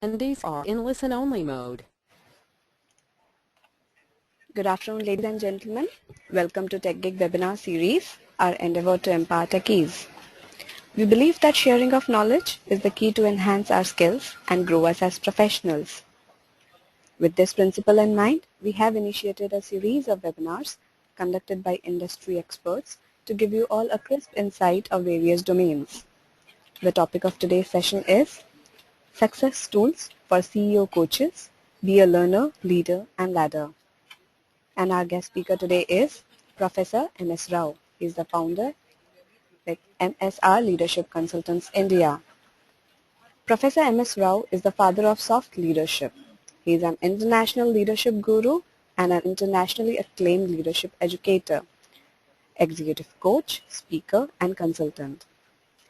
Attendees are in listen-only mode. Good afternoon, ladies and gentlemen. Welcome to TechGig webinar series, our endeavor to empower techies. We believe that sharing of knowledge is the key to enhance our skills and grow us as professionals. With this principle in mind, we have initiated a series of webinars conducted by industry experts to give you all a crisp insight of various domains. The topic of today's session is Success Tools for CEO Coaches, Be a Learner, Leader and Ladder. And our guest speaker today is Professor M.S. Rao. He is the founder at MSR Leadership Consultants India. Professor M.S. Rao is the father of soft leadership. He is an international leadership guru and an internationally acclaimed leadership educator, executive coach, speaker, and consultant.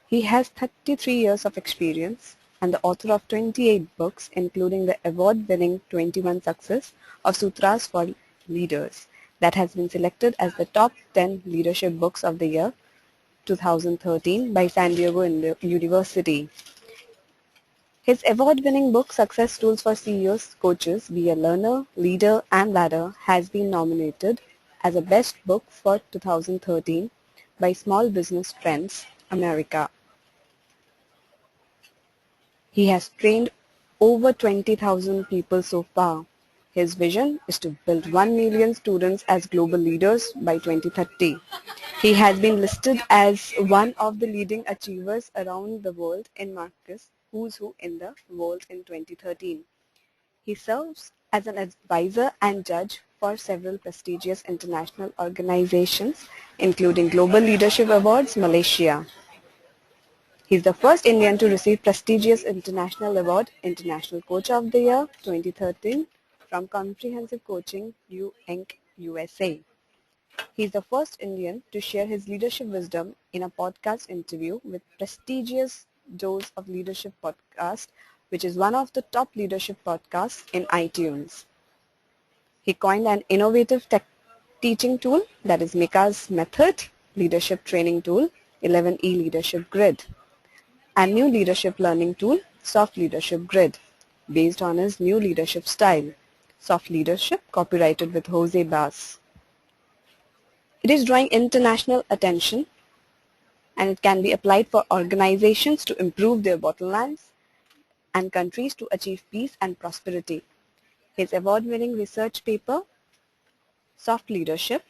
He has 33 years of experience and the author of 28 books, including the award-winning 21 Success of Sutras for Leaders that has been selected as the top 10 leadership books of the year 2013 by San Diego University. His award-winning book Success Tools for CEOs Coaches, Be a Learner, Leader and Ladder has been nominated as a best book for 2013 by Small Business Trends, America. He has trained over 20,000 people so far. His vision is to build 1 million students as global leaders by 2030. He has been listed as one of the leading achievers around the world in Marcus Who's Who in the World in 2013. He serves as an advisor and judge for several prestigious international organizations, including Global Leadership Awards, Malaysia. He is the first Indian to receive prestigious international award, International Coach of the Year 2013 from Comprehensive Coaching Inc. USA. He is the first Indian to share his leadership wisdom in a podcast interview with prestigious Dose of Leadership podcast, which is one of the top leadership podcasts in iTunes. He coined an innovative teaching tool that is Mika's Method Leadership Training Tool, 11E Leadership Grid, and new leadership learning tool, Soft Leadership Grid, based on his new leadership style, Soft Leadership, copyrighted with Jose Bass. It is drawing international attention and it can be applied for organizations to improve their bottom lines and countries to achieve peace and prosperity. His award-winning research paper, Soft Leadership,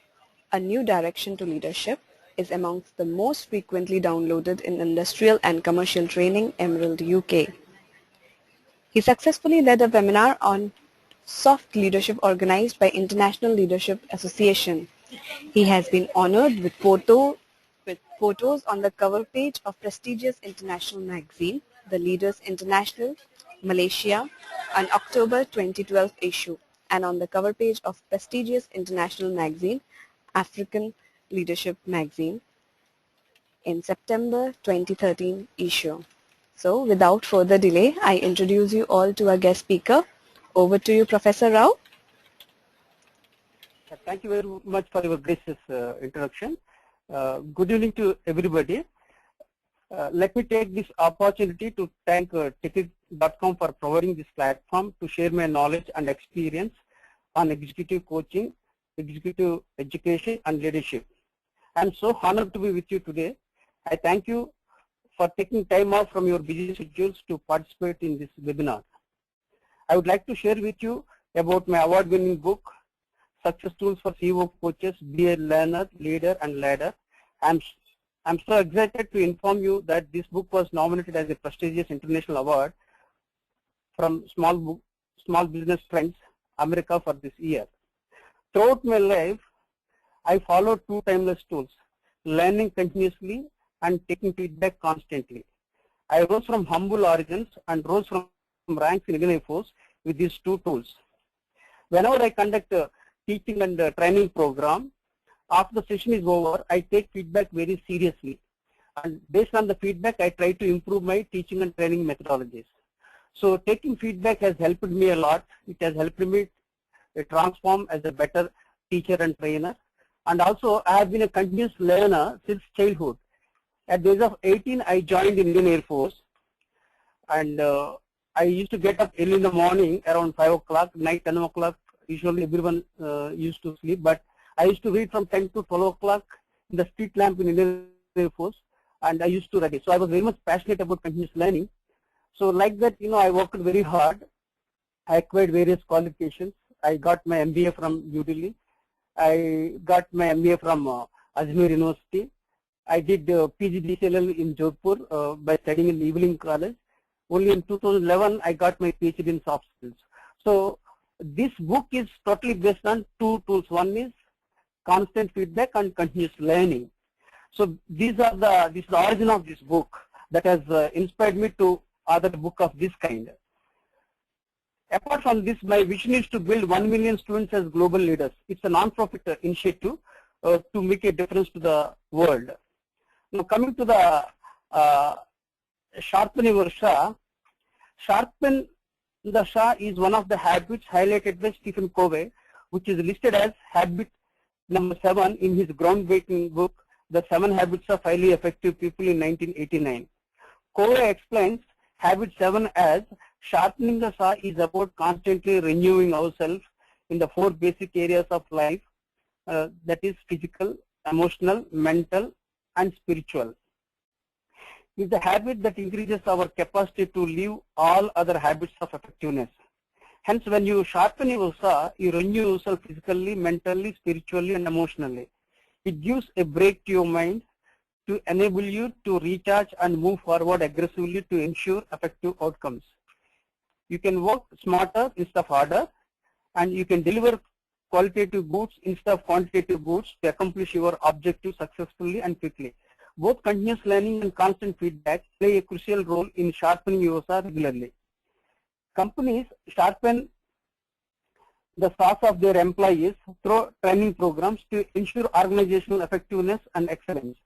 A New Direction to Leadership, is amongst the most frequently downloaded in industrial and commercial training, Emerald, UK. He successfully led a webinar on soft leadership organized by International Leadership Association. He has been honored with photos on the cover page of prestigious international magazine, The Leaders International, Malaysia, an October 2012 issue, and on the cover page of prestigious international magazine, African Leadership Magazine, in September 2013 issue. So, without further delay, I introduce you all to our guest speaker. Over to you, Professor Rao. Thank you very much for your gracious introduction. Good evening to everybody. Let me take this opportunity to thank TechGig.com for providing this platform to share my knowledge and experience on executive coaching, executive education and leadership. I am so honored to be with you today. I thank you for taking time off from your busy schedules to participate in this webinar. I would like to share with you about my award-winning book, Success Tools for CEO Coaches, Be a Learner, Leader and Ladder. I'm so excited to inform you that this book was nominated as a prestigious international award from Small Business Trends, America for this year. Throughout my life, I followed two timeless tools, learning continuously and taking feedback constantly. I rose from humble origins and rose from ranks in Indian Air Force with these two tools. Whenever I conduct a teaching and training program, after the session is over, I take feedback very seriously. And based on the feedback, I try to improve my teaching and training methodologies. So taking feedback has helped me a lot. It has helped me transform as a better teacher and trainer. And also, I have been a continuous learner since childhood. At the age of 18, I joined the Indian Air Force. And I used to get up early in the morning around 5 o'clock, night 10 o'clock. Usually everyone used to sleep, but I used to read from 10 to 12 o'clock in the street lamp in Indian Air Force, and I used to read it. So I was very much passionate about continuous learning. So like that, I worked very hard. I acquired various qualifications. I got my MBA from New Delhi. I got my MBA from Ajmer University. I did PGDCLL in Jodhpur by studying in the evening college. Only in 2011 I got my PhD in soft skills. So this book is totally based on two tools. One is constant feedback and continuous learning. So this is the origin of this book that has inspired me to other book of this kind. Apart from this, my vision is to build 1 million students as global leaders. It's a non-profit initiative to make a difference to the world. Now coming to the Sharpen your Shah. Sharpen the Shah is one of the habits highlighted by Stephen Covey, which is listed as habit number 7 in his groundbreaking book, The 7 Habits of Highly Effective People in 1989. Covey explains habit 7 as sharpening the saw is about constantly renewing ourselves in the 4 basic areas of life, that is physical, emotional, mental, and spiritual. It's a habit that increases our capacity to live all other habits of effectiveness. Hence, when you sharpen your saw, you renew yourself physically, mentally, spiritually, and emotionally. It gives a break to your mind to enable you to recharge and move forward aggressively to ensure effective outcomes. You can work smarter instead of harder, and you can deliver qualitative goods instead of quantitative goods to accomplish your objective successfully and quickly. Both continuous learning and constant feedback play a crucial role in sharpening your saw regularly. Companies sharpen the saws of their employees through training programs to ensure organizational effectiveness and excellence.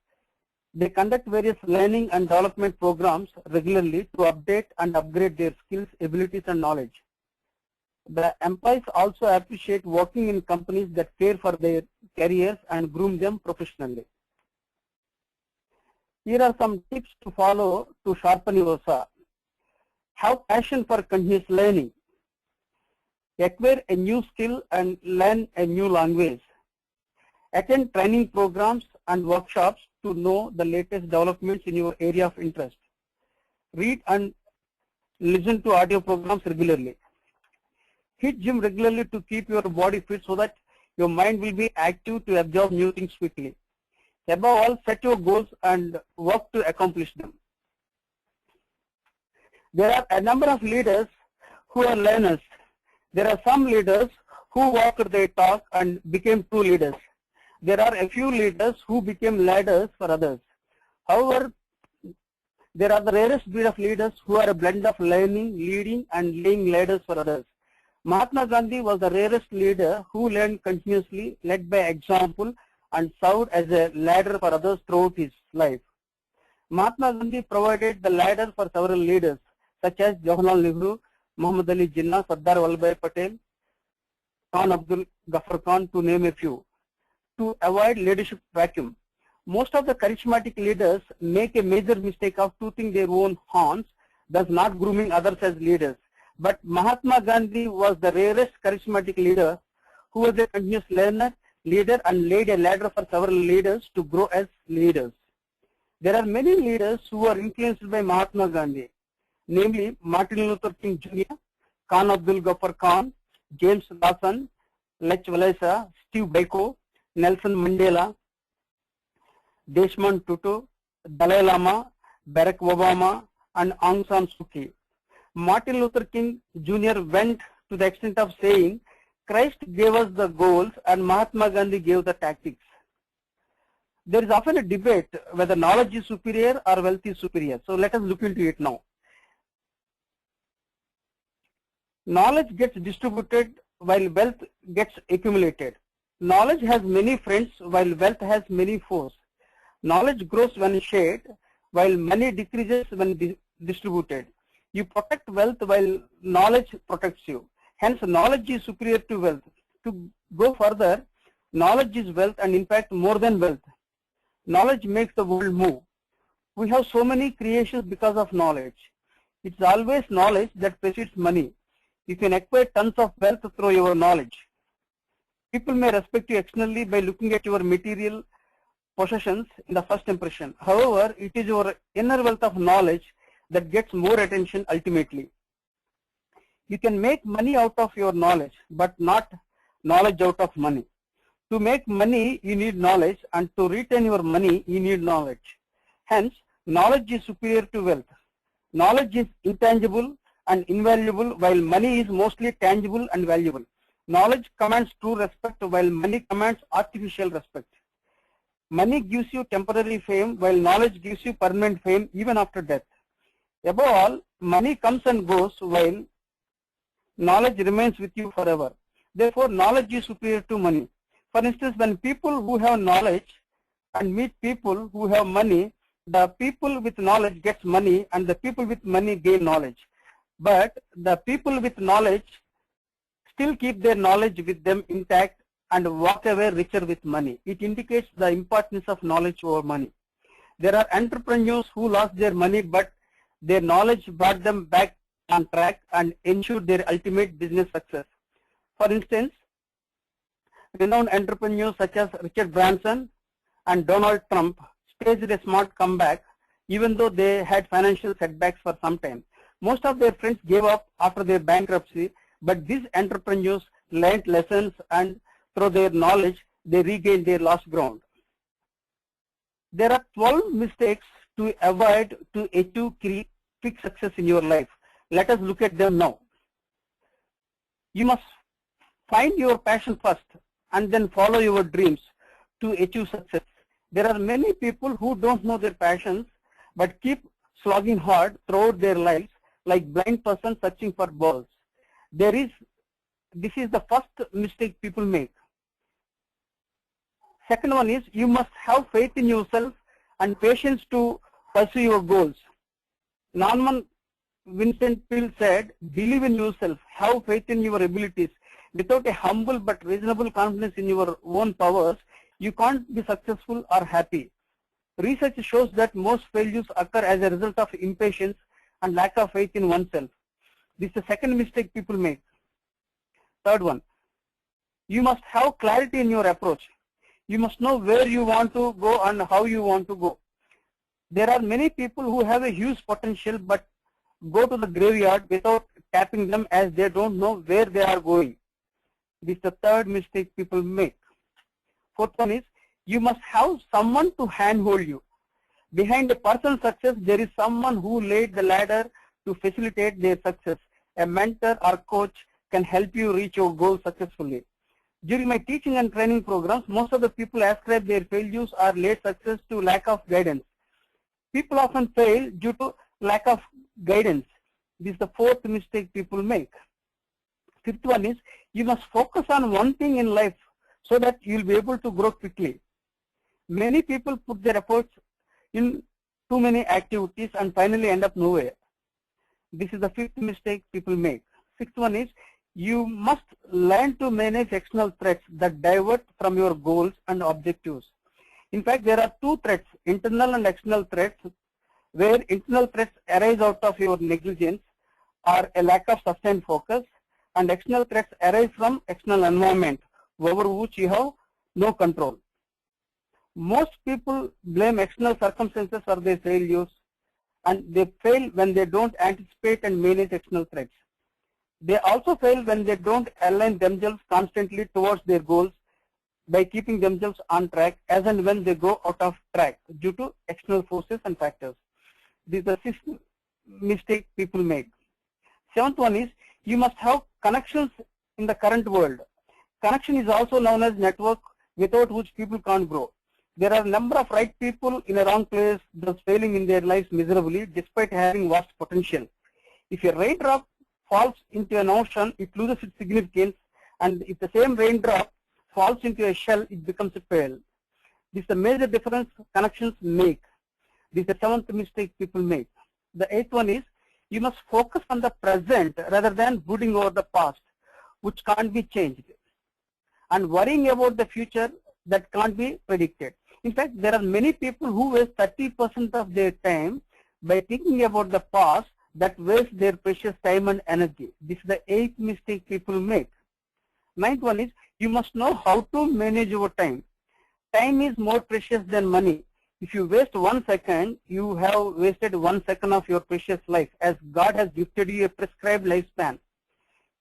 They conduct various learning and development programs regularly to update and upgrade their skills, abilities, and knowledge. The employees also appreciate working in companies that care for their careers and groom them professionally. Here are some tips to follow to sharpen your saw. Have passion for continuous learning. Acquire a new skill and learn a new language. Attend training programs and workshops to know the latest developments in your area of interest. Read and listen to audio programs regularly. Hit gym regularly to keep your body fit so that your mind will be active to absorb new things quickly. Above all, set your goals and work to accomplish them. There are a number of leaders who are learners. There are some leaders who walked their talk and became true leaders. There are a few leaders who became ladders for others. However, there are the rarest breed of leaders who are a blend of learning, leading, and laying ladders for others. Mahatma Gandhi was the rarest leader who learned continuously, led by example, and served as a ladder for others throughout his life. Mahatma Gandhi provided the ladder for several leaders, such as Jawaharlal Nehru, Muhammad Ali Jinnah, Sardar Vallabhbhai Patel, Khan Abdul Ghaffar Khan, to name a few, to avoid leadership vacuum. Most of the charismatic leaders make a major mistake of tooting their own horns, thus not grooming others as leaders. But Mahatma Gandhi was the rarest charismatic leader who was a continuous learner, leader, and laid a ladder for several leaders to grow as leaders. There are many leaders who are influenced by Mahatma Gandhi, namely Martin Luther King Jr., Khan Abdul Ghaffar Khan, James Lawson, Lech Walesa, Steve Biko, Nelson Mandela, Desmond Tutu, Dalai Lama, Barack Obama, and Aung San Suu Kyi. Martin Luther King Jr. went to the extent of saying, Christ gave us the goals and Mahatma Gandhi gave the tactics. There is often a debate whether knowledge is superior or wealth is superior. So let us look into it now. Knowledge gets distributed while wealth gets accumulated. Knowledge has many friends while wealth has many foes. Knowledge grows when shared while money decreases when distributed. You protect wealth while knowledge protects you. Hence, knowledge is superior to wealth. To go further, knowledge is wealth and in fact more than wealth. Knowledge makes the world move. We have so many creations because of knowledge. It's always knowledge that precedes money. You can acquire tons of wealth through your knowledge. People may respect you externally by looking at your material possessions in the first impression. However, it is your inner wealth of knowledge that gets more attention ultimately. You can make money out of your knowledge, but not knowledge out of money. To make money, you need knowledge, and to retain your money, you need knowledge. Hence, knowledge is superior to wealth. Knowledge is intangible and invaluable, while money is mostly tangible and valuable. Knowledge commands true respect, while money commands artificial respect. Money gives you temporary fame, while knowledge gives you permanent fame even after death. Above all, money comes and goes, while knowledge remains with you forever. Therefore, knowledge is superior to money. For instance, when people who have knowledge and meet people who have money, the people with knowledge gets money and the people with money gain knowledge. But the people with knowledge still keep their knowledge with them intact and walk away richer with money. It indicates the importance of knowledge over money. There are entrepreneurs who lost their money, but their knowledge brought them back on track and ensured their ultimate business success. For instance, renowned entrepreneurs such as Richard Branson and Donald Trump staged a smart comeback even though they had financial setbacks for some time. Most of their friends gave up after their bankruptcy, but these entrepreneurs learned lessons and through their knowledge they regained their lost ground. There are 12 mistakes to avoid to achieve quick success in your life. Let us look at them now. You must find your passion first and then follow your dreams to achieve success. There are many people who don't know their passions but keep slogging hard throughout their lives like blind person searching for balls. This is the first mistake people make. Second one is you must have faith in yourself and patience to pursue your goals. Norman Vincent Peale said, believe in yourself, have faith in your abilities. Without a humble but reasonable confidence in your own powers, you can't be successful or happy. Research shows that most failures occur as a result of impatience and lack of faith in oneself. This is the second mistake people make. Third one, you must have clarity in your approach. You must know where you want to go and how you want to go. There are many people who have a huge potential but go to the graveyard without tapping them as they don't know where they are going. This is the third mistake people make. Fourth one is you must have someone to handhold you. Behind a person's success, there is someone who laid the ladder to facilitate their success. A mentor or coach can help you reach your goal successfully. During my teaching and training programs, most of the people ascribe their failures or late success to lack of guidance. People often fail due to lack of guidance. This is the fourth mistake people make. Fifth one is you must focus on one thing in life so that you will be able to grow quickly. Many people put their efforts in too many activities and finally end up nowhere. This is the fifth mistake people make. Sixth one is you must learn to manage external threats that divert from your goals and objectives. In fact, there are two threats, internal and external threats, where internal threats arise out of your negligence or a lack of sustained focus, and external threats arise from external environment over which you have no control. Most people blame external circumstances for their failures, and they fail when they don't anticipate and manage external threats. They also fail when they don't align themselves constantly towards their goals by keeping themselves on track as and when they go out of track due to external forces and factors. This is the sixth mistake people make. Seventh one is you must have connections in the current world. Connection is also known as network, without which people can't grow. There are a number of right people in a wrong place, thus failing in their lives miserably despite having vast potential. If a raindrop falls into an ocean, it loses its significance, and if the same raindrop falls into a shell, it becomes a pearl. This is the major difference connections make. This is the seventh mistake people make. The eighth one is you must focus on the present rather than brooding over the past, which can't be changed, and worrying about the future that can't be predicted. In fact, there are many people who waste 30% of their time by thinking about the past that waste their precious time and energy. This is the 8th mistake people make. 9th one is you must know how to manage your time. Time is more precious than money. If you waste 1 second, you have wasted 1 second of your precious life, as God has gifted you a prescribed lifespan.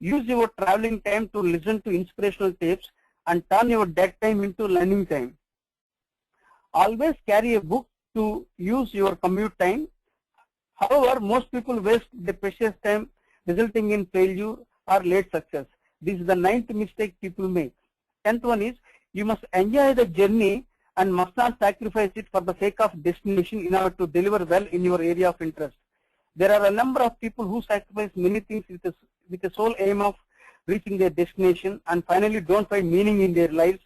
Use your traveling time to listen to inspirational tapes and turn your dead time into learning time. Always carry a book to use your commute time. However, most people waste their precious time, resulting in failure or late success. This is the 9th mistake people make. 10th one is you must enjoy the journey and must not sacrifice it for the sake of destination in order to deliver well in your area of interest. There are a number of people who sacrifice many things with the sole aim of reaching their destination and finally don't find meaning in their lives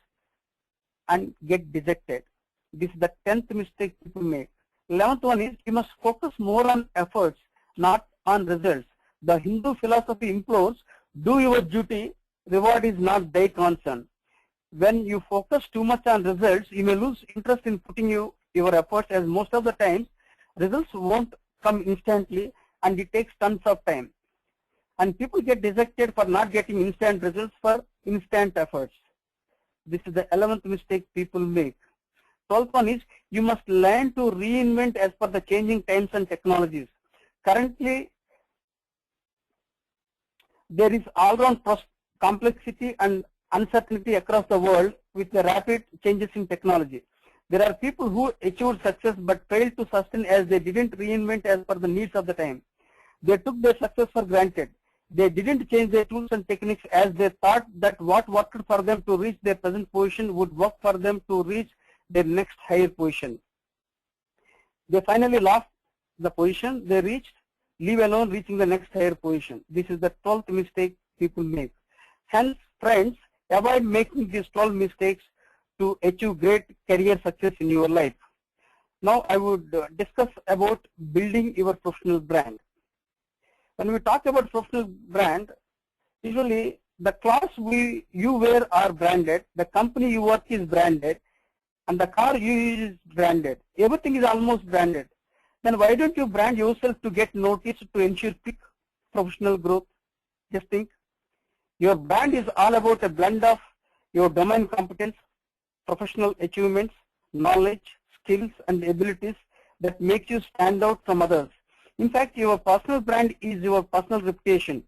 and get dejected. This is the 10th mistake people make. 11th one is you must focus more on efforts, not on results. The Hindu philosophy implores, do your duty, reward is not thy concern. When you focus too much on results, you may lose interest in putting your efforts, as most of the times results won't come instantly and it takes tons of time. And people get dejected for not getting instant results for instant efforts. This is the 11th mistake people make. 12th one is you must learn to reinvent as per the changing times and technologies. Currently, there is all-round complexity and uncertainty across the world with the rapid changes in technology. There are people who achieved success but failed to sustain as they didn't reinvent as per the needs of the time. They took their success for granted. They didn't change their tools and techniques as they thought that what worked for them to reach their present position would work for them to reach their next higher position. They finally lost the position they reached, leave alone reaching the next higher position. This is the 12th mistake people make. Hence, friends, avoid making these 12 mistakes to achieve great career success in your life. Now I would discuss about building your professional brand. When we talk about professional brand, usually the clothes you wear are branded, the company you work is branded, and the car you use is branded. Everything is almost branded. Then why don't you brand yourself to get noticed to ensure quick professional growth? Just think. Your brand is all about a blend of your domain competence, professional achievements, knowledge, skills, and abilities that makes you stand out from others. In fact, your personal brand is your personal reputation.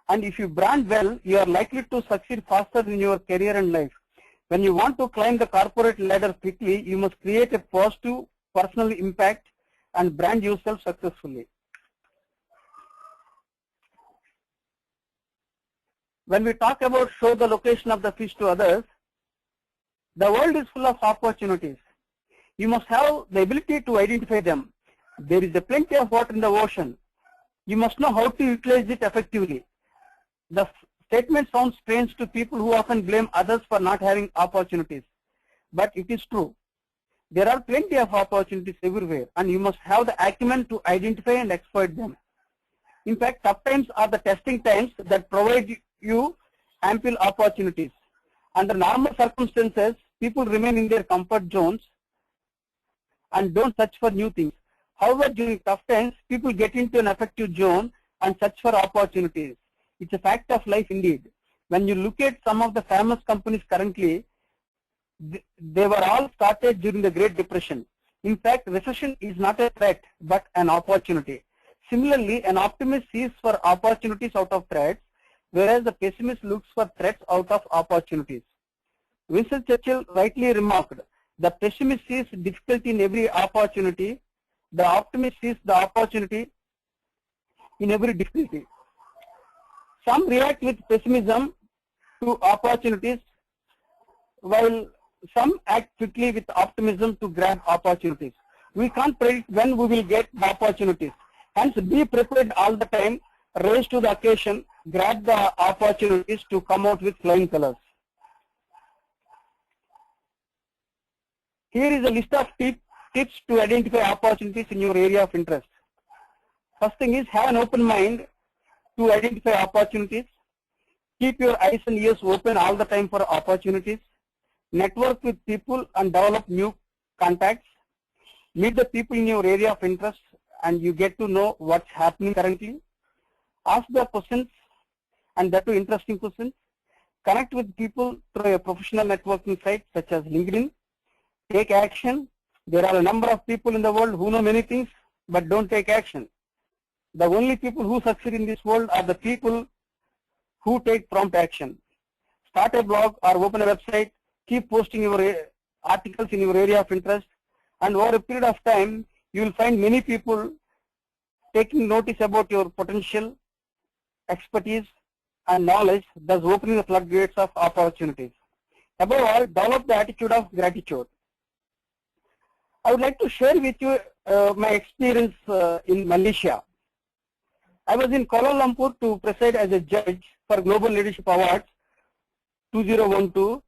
And if you brand well, you are likely to succeed faster in your career and life. When you want to climb the corporate ladder quickly, you must create a positive personal impact and brand yourself successfully. When we talk about show the location of the fish to others, the world is full of opportunities. You must have the ability to identify them. There is a plenty of water in the ocean. You must know how to utilize it effectively. The statement sounds strange to people who often blame others for not having opportunities, but it is true. There are plenty of opportunities everywhere, and you must have the acumen to identify and exploit them. In fact, tough times are the testing times that provide you ample opportunities. Under normal circumstances, people remain in their comfort zones and don't search for new things. However, during tough times, people get into an effective zone and search for opportunities. It's a fact of life indeed. When you look at some of the famous companies currently, they were all started during the Great Depression. In fact, recession is not a threat, but an opportunity. Similarly, an optimist sees for opportunities out of threats, whereas the pessimist looks for threats out of opportunities. Winston Churchill rightly remarked, the pessimist sees difficulty in every opportunity, the optimist sees the opportunity in every difficulty. Some react with pessimism to opportunities, while some act quickly with optimism to grab opportunities. We can't predict when we will get the opportunities. Hence, be prepared all the time, rise to the occasion, grab the opportunities to come out with flying colors. Here is a list of tips to identify opportunities in your area of interest. First thing is, have an open mind to identify opportunities. Keep your eyes and ears open all the time for opportunities. Network with people and develop new contacts. Meet the people in your area of interest and you get to know what's happening currently. Ask the questions, and that too interesting questions. Connect with people through a professional networking site such as LinkedIn. Take action. There are a number of people in the world who know many things but don't take action. The only people who succeed in this world are the people who take prompt action. Start a blog or open a website. Keep posting your articles in your area of interest, and over a period of time you will find many people taking notice about your potential, expertise and knowledge, thus opening the floodgates of opportunities. Above all, develop the attitude of gratitude. I would like to share with you my experience in Malaysia. I was in Kuala Lumpur to preside as a judge for Global Leadership Awards 2012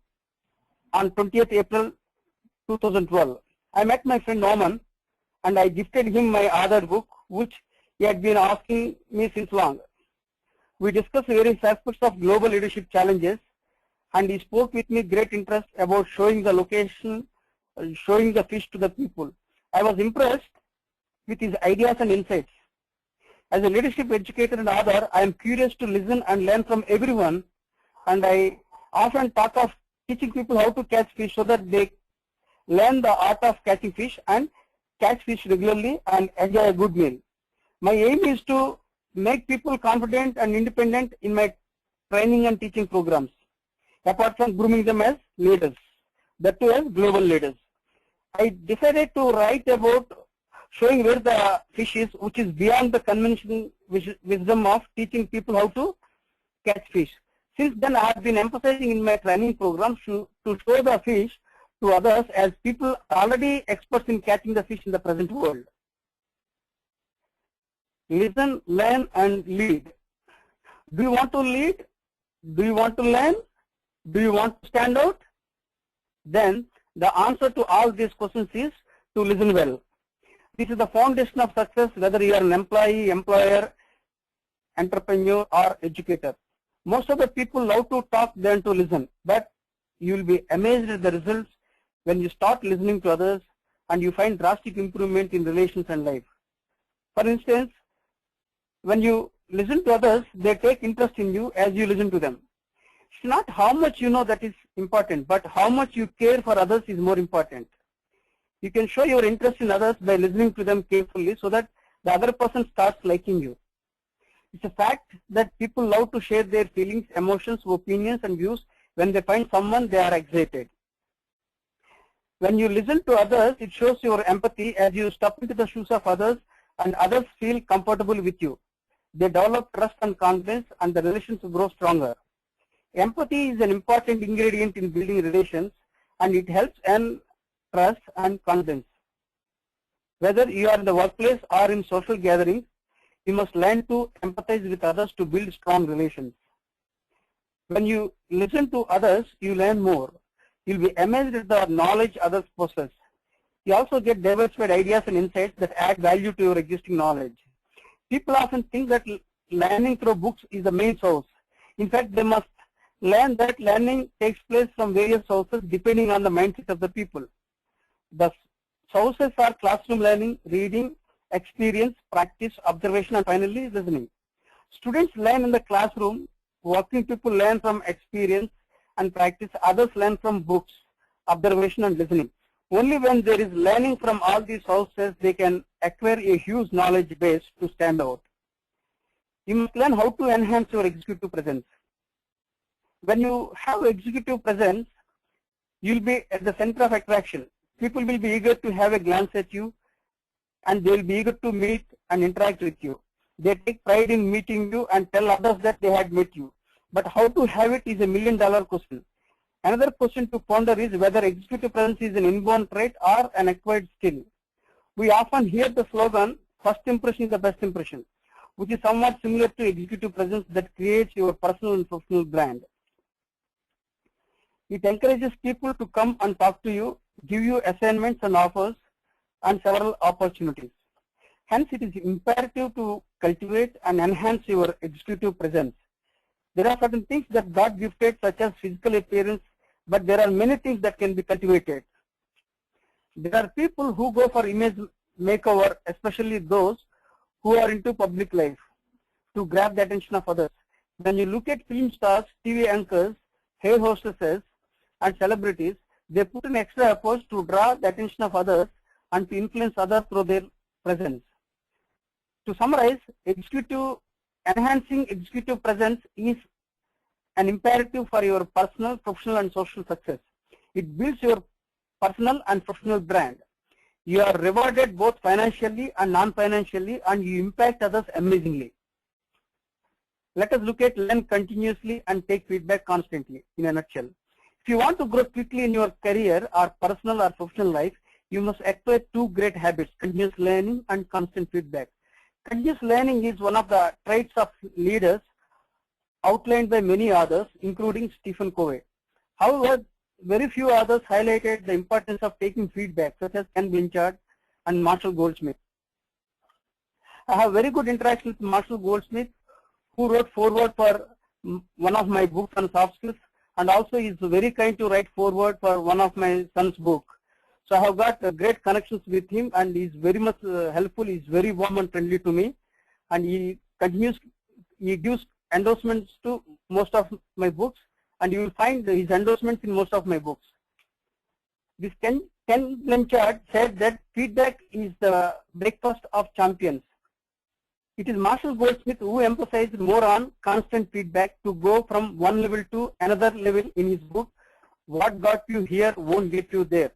on 20th April 2012. I met my friend Norman and I gifted him my other book, which he had been asking me since long. We discussed various aspects of global leadership challenges, and he spoke with me great interest about showing the location, showing the fish to the people. I was impressed with his ideas and insights. As a leadership educator and author, I am curious to listen and learn from everyone, and I often talk of teaching people how to catch fish so that they learn the art of catching fish and catch fish regularly and enjoy a good meal. My aim is to make people confident and independent in my training and teaching programs, apart from grooming them as leaders, that too as global leaders. I decided to write about showing where the fish is, which is beyond the conventional wisdom of teaching people how to catch fish. Since then, I have been emphasizing in my training programs to show the fish to others, as people are already experts in catching the fish in the present world. Listen, learn and lead. Do you want to lead? Do you want to learn? Do you want to stand out? Then the answer to all these questions is to listen well. This is the foundation of success, whether you are an employee, employer, entrepreneur or educator. Most of the people love to talk than to listen, but you will be amazed at the results when you start listening to others and you find drastic improvement in relations and life. For instance, when you listen to others, they take interest in you as you listen to them. It's not how much you know that is important, but how much you care for others is more important. You can show your interest in others by listening to them carefully so that the other person starts liking you. It's a fact that people love to share their feelings, emotions, opinions and views when they find someone they are excited. When you listen to others, it shows your empathy as you step into the shoes of others and others feel comfortable with you. They develop trust and confidence and the relations grow stronger. Empathy is an important ingredient in building relations, and it helps earn trust and confidence. Whether you are in the workplace or in social gatherings, you must learn to empathize with others to build strong relations. When you listen to others, you learn more. You'll be amazed at the knowledge others possess. You also get diversified ideas and insights that add value to your existing knowledge. People often think that learning through books is the main source. In fact, they must learn that learning takes place from various sources depending on the mindset of the people. The sources are classroom learning, reading, experience, practice, observation, and finally listening. Students learn in the classroom, working people learn from experience and practice, others learn from books, observation and listening. Only when there is learning from all these sources, they can acquire a huge knowledge base to stand out. You must learn how to enhance your executive presence. When you have executive presence, you will be at the center of attraction. People will be eager to have a glance at you, and they will be eager to meet and interact with you. They take pride in meeting you and tell others that they had met you. But how to have it is a million-dollar question. Another question to ponder is whether executive presence is an inborn trait or an acquired skill. We often hear the slogan, first impression is the best impression, which is somewhat similar to executive presence that creates your personal and professional brand. It encourages people to come and talk to you, give you assignments and offers, and several opportunities. Hence, it is imperative to cultivate and enhance your executive presence. There are certain things that God gifted, such as physical appearance, but there are many things that can be cultivated. There are people who go for image makeover, especially those who are into public life, to grab the attention of others. When you look at film stars, TV anchors, hair hostesses, and celebrities, they put in extra efforts to draw the attention of others and to influence others through their presence. To summarize, enhancing executive presence is an imperative for your personal, professional, and social success. It builds your personal and professional brand. You are rewarded both financially and non-financially, and you impact others amazingly. Let us look at learn continuously and take feedback constantly in a nutshell. If you want to grow quickly in your career or personal or professional life, you must acquire two great habits: continuous learning and constant feedback. Continuous learning is one of the traits of leaders outlined by many others, including Stephen Covey. However, very few others highlighted the importance of taking feedback, such as Ken Blanchard and Marshall Goldsmith. I have very good interaction with Marshall Goldsmith, who wrote foreword for one of my books on soft skills, and also is very kind to write foreword for one of my son's book. So I have got great connections with him, and he is very much helpful. He is very warm and friendly to me, and he gives endorsements to most of my books, and you will find his endorsements in most of my books. This Ken Blanchard said that feedback is the breakfast of champions. It is Marshall Goldsmith who emphasized more on constant feedback to go from one level to another level in his book, What Got You Here Won't Get You There.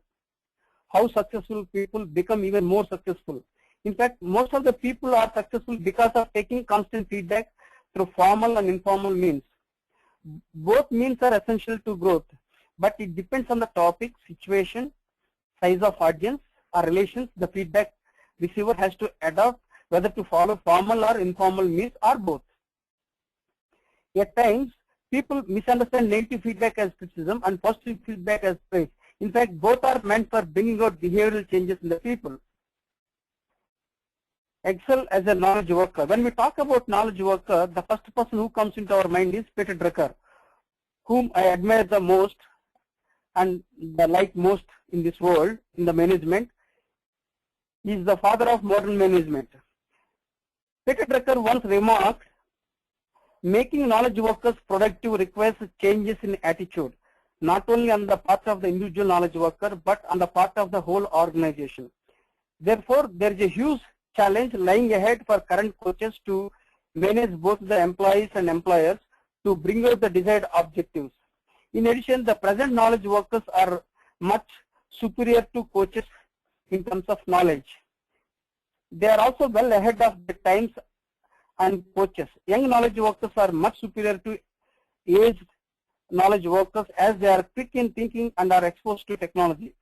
How successful people become even more successful. In fact, most of the people are successful because of taking constant feedback through formal and informal means. Both means are essential to growth, but it depends on the topic, situation, size of audience, or relations the feedback receiver has to adopt, whether to follow formal or informal means or both. At times, people misunderstand negative feedback as criticism and positive feedback as praise. In fact, both are meant for bringing out behavioral changes in the people. Excel as a knowledge worker. When we talk about knowledge worker, the first person who comes into our mind is Peter Drucker, whom I admire the most and like most in this world, in the management. He is the father of modern management. Peter Drucker once remarked, making knowledge workers productive requires changes in attitude, not only on the part of the individual knowledge worker, but on the part of the whole organization. Therefore, there is a huge challenge lying ahead for current coaches to manage both the employees and employers to bring out the desired objectives. In addition, the present knowledge workers are much superior to coaches in terms of knowledge. They are also well ahead of the times and coaches. Young knowledge workers are much superior to aged knowledge workers as they are quick in thinking and are exposed to technology.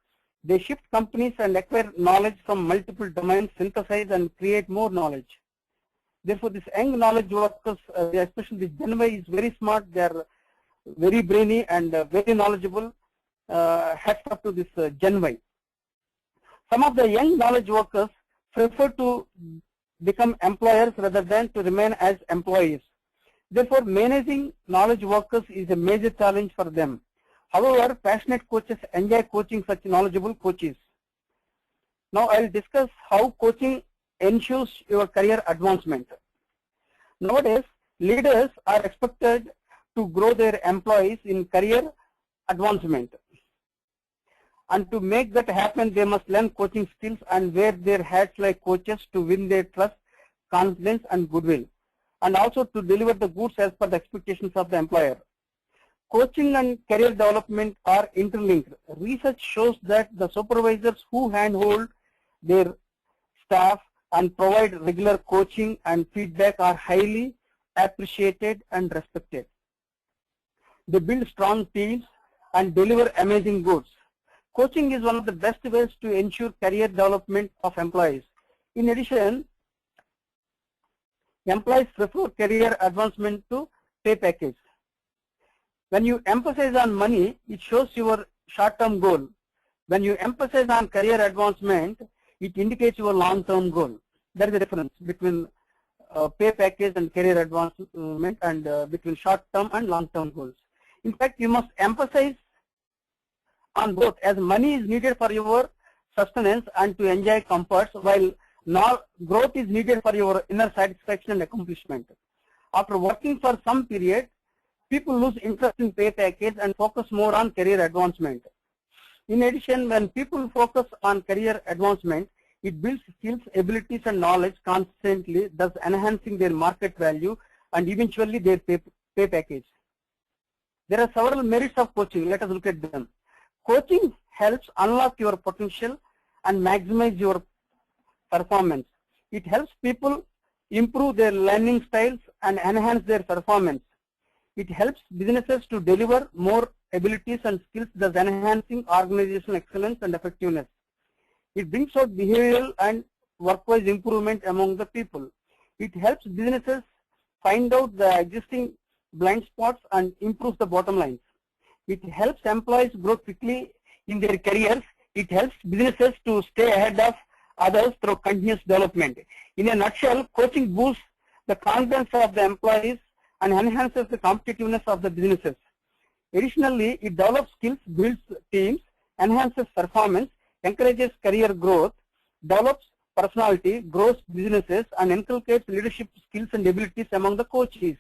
They shift companies and acquire knowledge from multiple domains, synthesize and create more knowledge. Therefore, these young knowledge workers, especially the Gen Y, is very smart. They are very brainy and very knowledgeable. Hats off to this Gen Y. Some of the young knowledge workers prefer to become employers rather than to remain as employees. Therefore, managing knowledge workers is a major challenge for them. However, passionate coaches enjoy coaching such knowledgeable coaches. Now, I will discuss how coaching ensures your career advancement. Nowadays, leaders are expected to grow their employees in career advancement. And to make that happen, they must learn coaching skills and wear their hats like coaches to win their trust, confidence, and goodwill, and also to deliver the goods as per the expectations of the employer. Coaching and career development are interlinked. Research shows that the supervisors who handhold their staff and provide regular coaching and feedback are highly appreciated and respected. They build strong teams and deliver amazing goods. Coaching is one of the best ways to ensure career development of employees. In addition, employees prefer career advancement to pay package. When you emphasize on money, it shows your short-term goal. When you emphasize on career advancement, it indicates your long-term goal. There is a difference between pay package and career advancement, and between short-term and long-term goals. In fact, you must emphasize on both, as money is needed for your sustenance and to enjoy comforts, while growth is needed for your inner satisfaction and accomplishment. After working for some period, people lose interest in pay package and focus more on career advancement. In addition, when people focus on career advancement, it builds skills, abilities and knowledge constantly, thus enhancing their market value and eventually their pay package. There are several merits of coaching. Let us look at them. Coaching helps unlock your potential and maximize your performance. It helps people improve their learning styles and enhance their performance. It helps businesses to deliver more abilities and skills, thus enhancing organizational excellence and effectiveness. It brings out behavioral and work-wise improvement among the people. It helps businesses find out the existing blind spots and improves the bottom lines. It helps employees grow quickly in their careers. It helps businesses to stay ahead of others through continuous development. In a nutshell, coaching boosts the confidence of the employees and enhances the competitiveness of the businesses. Additionally, it develops skills, builds teams, enhances performance, encourages career growth, develops personality, grows businesses, and inculcates leadership skills and abilities among the coaches.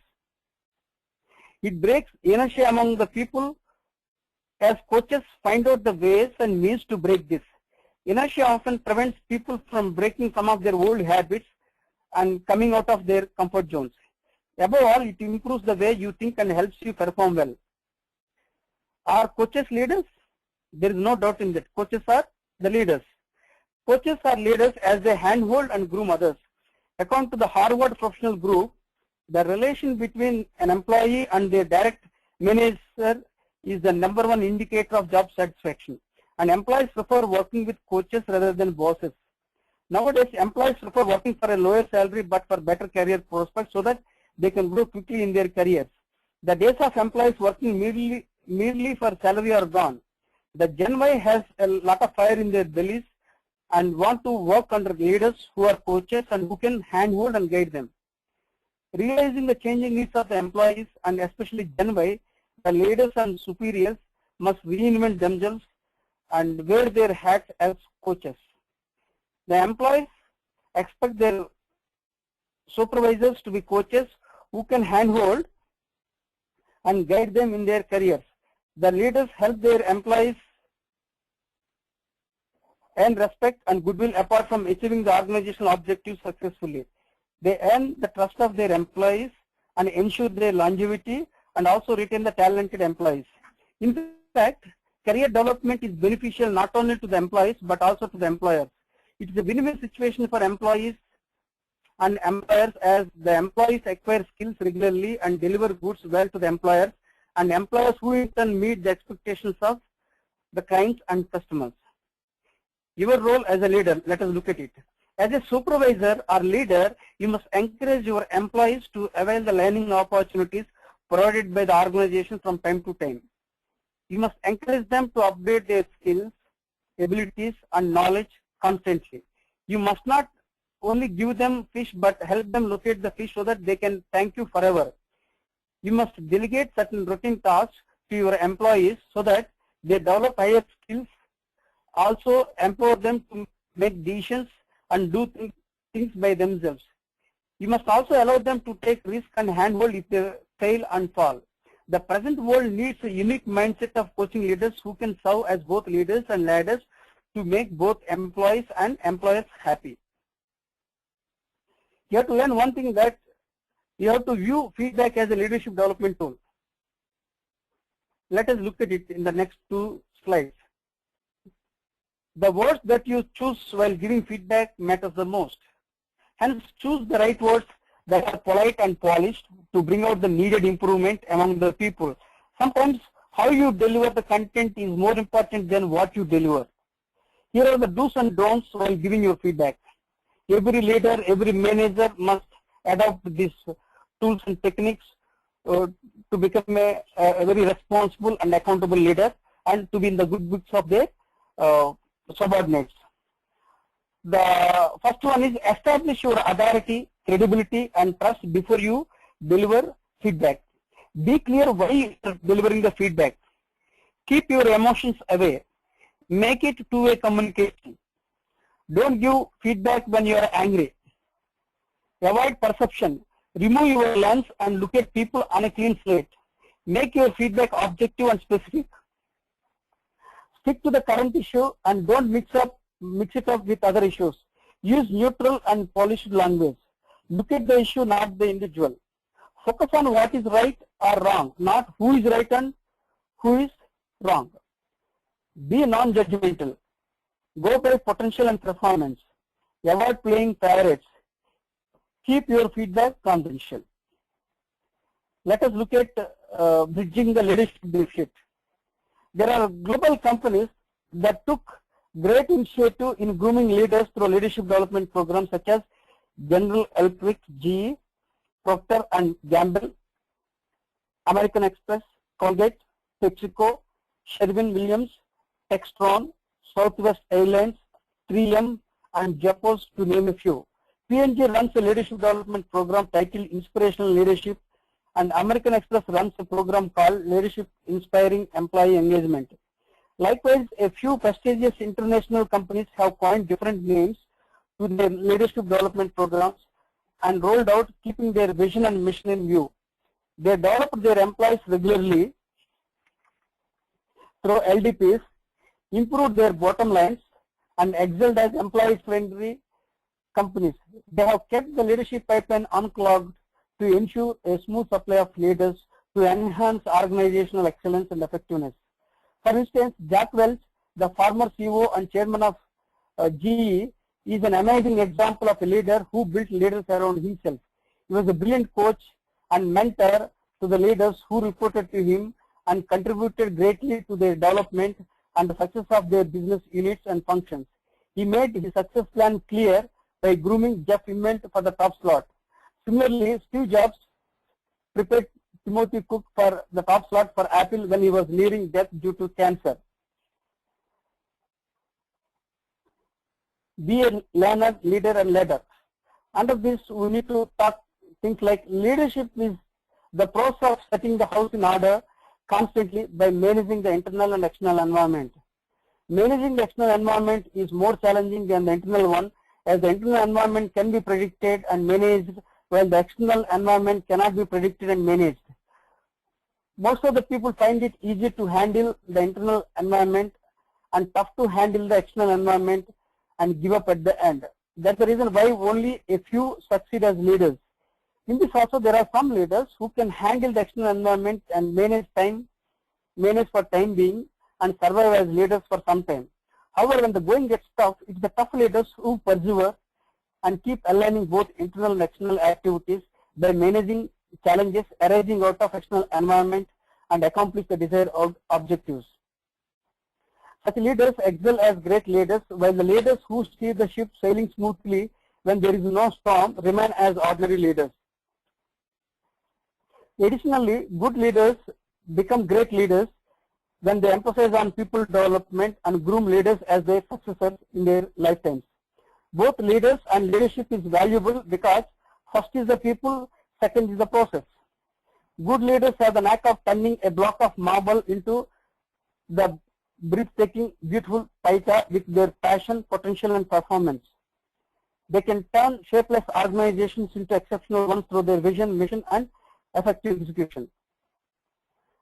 It breaks inertia among the people as coaches find out the ways and means to break this. Inertia often prevents people from breaking some of their old habits and coming out of their comfort zones. Above all, it improves the way you think and helps you perform well. Are coaches leaders? There is no doubt in that. Coaches are the leaders. Coaches are leaders as they handhold and groom others. According to the Harvard Professional Group, the relation between an employee and their direct manager is the #1 indicator of job satisfaction. And employees prefer working with coaches rather than bosses. Nowadays, employees prefer working for a lower salary but for better career prospects so that they can grow quickly in their careers. The days of employees working merely for salary are gone. The Gen Y has a lot of fire in their bellies and want to work under leaders who are coaches and who can handhold and guide them. Realizing the changing needs of the employees and especially Gen Y, the leaders and superiors must reinvent themselves and wear their hats as coaches. The employees expect their supervisors to be coaches who can handhold and guide them in their careers. The leaders help their employees earn respect and goodwill apart from achieving the organizational objectives successfully. They earn the trust of their employees and ensure their longevity and also retain the talented employees. In fact, career development is beneficial not only to the employees but also to the employers. It is a win-win situation for employees and employers as the employees acquire skills regularly and deliver goods well to the employers, and employers who in turn meet the expectations of the clients and customers. Your role as a leader, let us look at it. As a supervisor or leader, you must encourage your employees to avail the learning opportunities provided by the organization from time to time. You must encourage them to update their skills, abilities, and knowledge constantly. You must not only give them fish but help them locate the fish so that they can thank you forever. You must delegate certain routine tasks to your employees so that they develop higher skills. Also empower them to make decisions and do things by themselves. You must also allow them to take risk and handhold if they fail and fall. The present world needs a unique mindset of coaching leaders who can serve as both leaders and ladders to make both employees and employers happy. You have to learn one thing, that you have to view feedback as a leadership development tool. Let us look at it in the next 2 slides. The words that you choose while giving feedback matters the most. Hence, choose the right words that are polite and polished to bring out the needed improvement among the people. Sometimes how you deliver the content is more important than what you deliver. Here are the do's and don'ts while giving your feedback. Every leader, every manager must adopt these tools and techniques to become a very responsible and accountable leader and to be in the good books of their subordinates. The first one is establish your authority, credibility, and trust before you deliver feedback. Be clear why you are delivering the feedback. Keep your emotions away. Make it two-way communication. Don't give feedback when you are angry. Avoid perception. Remove your lens and look at people on a clean slate. Make your feedback objective and specific. Stick to the current issue and don't mix it up with other issues. Use neutral and polished language. Look at the issue, not the individual. Focus on what is right or wrong, not who is right and who is wrong. Be non-judgmental. Go by potential and performance. Avoid playing favorites. Keep your feedback confidential. Let us look at bridging the leadership deficit. There are global companies that took great initiative in grooming leaders through leadership development programs such as General Electric, GE, Procter & Gamble, American Express, Colgate, PepsiCo, Sherwin-Williams, Textron, Southwest Airlines, 3M, and Jeffers, to name a few. P&G runs a leadership development program titled Inspirational Leadership, and American Express runs a program called Leadership Inspiring Employee Engagement. Likewise, a few prestigious international companies have coined different names to their leadership development programs and rolled out, keeping their vision and mission in view. They develop their employees regularly through LDPs, improved their bottom lines, and excelled as employee-friendly companies. They have kept the leadership pipeline unclogged to ensure a smooth supply of leaders to enhance organizational excellence and effectiveness. For instance, Jack Welch, the former CEO and chairman of GE, is an amazing example of a leader who built leaders around himself. He was a brilliant coach and mentor to the leaders who reported to him and contributed greatly to their development and the success of their business units and functions. He made his success plan clear by grooming Jeff Immelt for the top slot. Similarly, Steve Jobs prepared Timothy Cook for the top slot for Apple when he was nearing death due to cancer. Be a learner, leader, and leader. Under this, we need to talk things like leadership is the process of setting the house in order constantly by managing the internal and external environment. Managing the external environment is more challenging than the internal one, as the internal environment can be predicted and managed, while the external environment cannot be predicted and managed. Most of the people find it easy to handle the internal environment and tough to handle the external environment and give up at the end. That's the reason why only a few succeed as leaders. In this also, there are some leaders who can handle the external environment and manage for time being and survive as leaders for some time. However, when the going gets tough, it's the tough leaders who persevere and keep aligning both internal and external activities by managing challenges arising out of external environment and accomplish the desired objectives. Such leaders excel as great leaders, while the leaders who steer the ship sailing smoothly when there is no storm remain as ordinary leaders. Additionally, good leaders become great leaders when they emphasize on people development and groom leaders as their successors in their lifetimes. Both leaders and leadership is valuable because first is the people, second is the process. Good leaders have the knack of turning a block of marble into the breathtaking, beautiful paita with their passion, potential, and performance. They can turn shapeless organizations into exceptional ones through their vision, mission, and effective execution.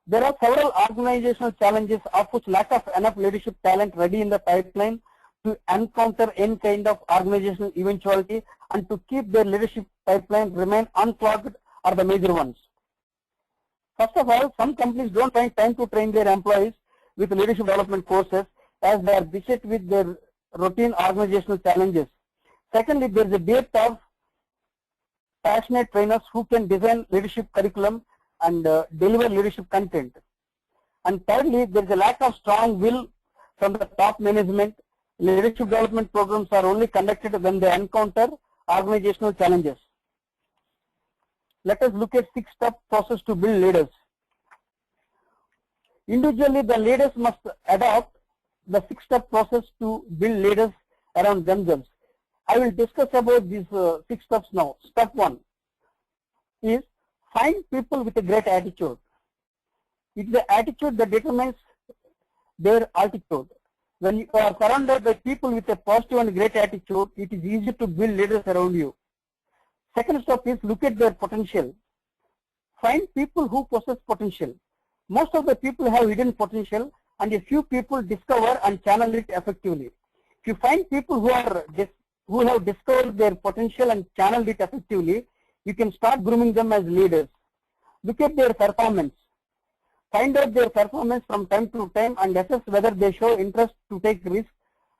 There are several organizational challenges of which lack of enough leadership talent ready in the pipeline to encounter any kind of organizational eventuality and to keep their leadership pipeline remain unclogged are the major ones. First of all, some companies don't find time to train their employees with leadership development courses as they are busy with their routine organizational challenges. Secondly, there is a dearth of passionate trainers who can design leadership curriculum and deliver leadership content. And thirdly, there is a lack of strong will from the top management. Leadership development programs are only conducted when they encounter organizational challenges. Let us look at 6-step process to build leaders. Individually, the leaders must adopt the 6-step process to build leaders around themselves. I will discuss about these 6 steps now. Step 1 is find people with a great attitude. It's the attitude that determines their altitude. When you are surrounded by people with a positive and great attitude, it is easy to build leaders around you. Second step is look at their potential. Find people who possess potential. Most of the people have hidden potential, and a few people discover and channel it effectively. If you find people who have discovered their potential and channeled it effectively, you can start grooming them as leaders. Look at their performance. Find out their performance from time to time and assess whether they show interest to take risks